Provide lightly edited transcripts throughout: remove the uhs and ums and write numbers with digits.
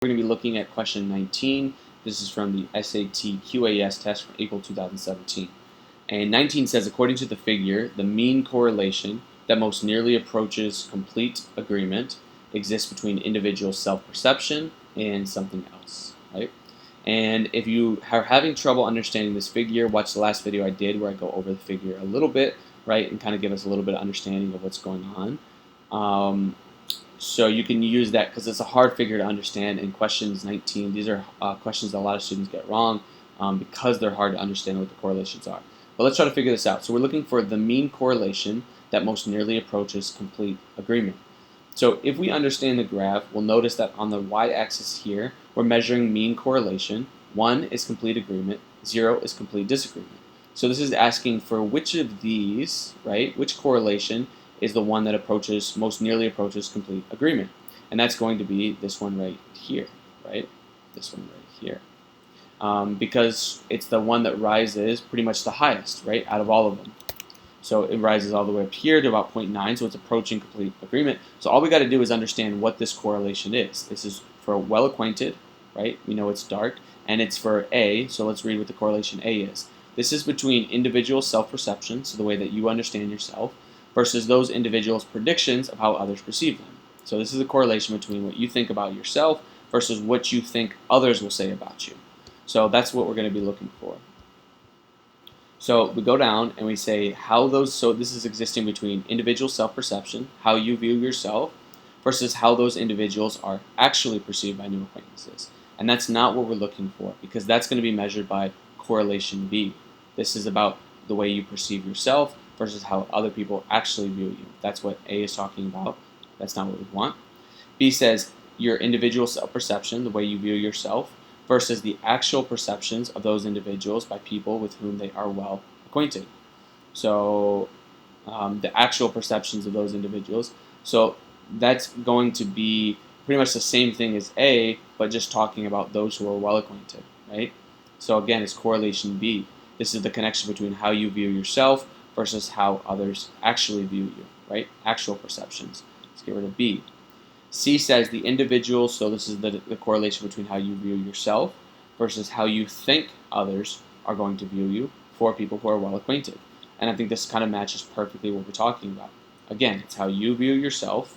We're going to be looking at question 19. This is from the SAT QAS test from April 2017. And 19 says, according to the figure, the mean correlation that most nearly approaches complete agreement exists between individual self-perception and something else, right? And if you are having trouble understanding this figure, watch the last video I did where I go over the figure a little bit, right, and kind of give us a little bit of understanding of what's going on. So you can use that because it's a hard figure to understand. In questions 19, these are questions that a lot of students get wrong because they're hard to understand what the correlations are. But let's try to figure this out. So we're looking for the mean correlation that most nearly approaches complete agreement. So if we understand the graph, we'll notice that on the y-axis here, we're measuring mean correlation. 1 is complete agreement, 0 is complete disagreement. So this is asking for which of these, right, which correlation is the one that most nearly approaches complete agreement. And that's going to be this one right here, right? This one right here. Because it's the one that rises pretty much the highest, right, out of all of them. So it rises all the way up here to about 0.9, so it's approaching complete agreement. So all we got to do is understand what this correlation is. This is for well acquainted, right? We know it's dark, and it's for A, so let's read what the correlation A is. This is between individual self-perception, so the way that you understand yourself, versus those individuals' predictions of how others perceive them. So this is a correlation between what you think about yourself versus what you think others will say about you. So that's what we're going to be looking for. So we go down and we say so this is existing between individual self-perception, how you view yourself, versus how those individuals are actually perceived by new acquaintances. And that's not what we're looking for, because that's going to be measured by correlation B. This is about the way you perceive yourself versus how other people actually view you. That's what A is talking about. That's not what we want. B says your individual self-perception, the way you view yourself, versus the actual perceptions of those individuals by people with whom they are well acquainted. So the actual perceptions of those individuals. So that's going to be pretty much the same thing as A, but just talking about those who are well acquainted, right? So again, it's correlation B. This is the connection between how you view yourself versus how others actually view you, right? Actual perceptions. Let's get rid of B. C says the individual, so this is the correlation between how you view yourself versus how you think others are going to view you for people who are well acquainted. And I think this kind of matches perfectly what we're talking about. Again, it's how you view yourself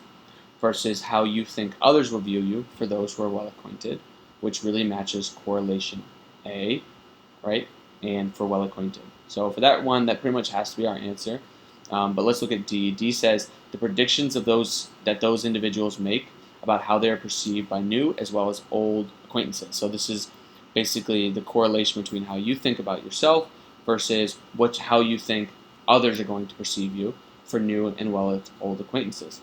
versus how you think others will view you for those who are well acquainted, which really matches correlation A, right? And for well acquainted. So for that one, that pretty much has to be our answer. But let's look at D. D says the predictions of those individuals make about how they are perceived by new as well as old acquaintances. So this is basically the correlation between how you think about yourself versus how you think others are going to perceive you for new and old acquaintances.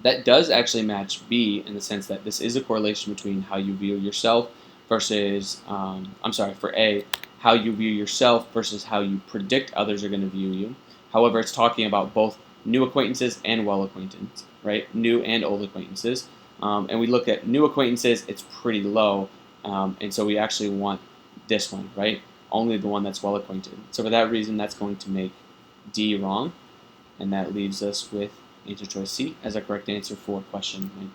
That does actually match B in the sense that this is a correlation between how you view yourself versus, for A, how you view yourself versus how you predict others are going to view you. However, it's talking about both new acquaintances and well acquaintances, right? New and old acquaintances. And we look at new acquaintances, it's pretty low. And so we actually want this one, right? Only the one that's well acquainted. So for that reason, that's going to make D wrong. And that leaves us with answer choice C as our correct answer for question 19.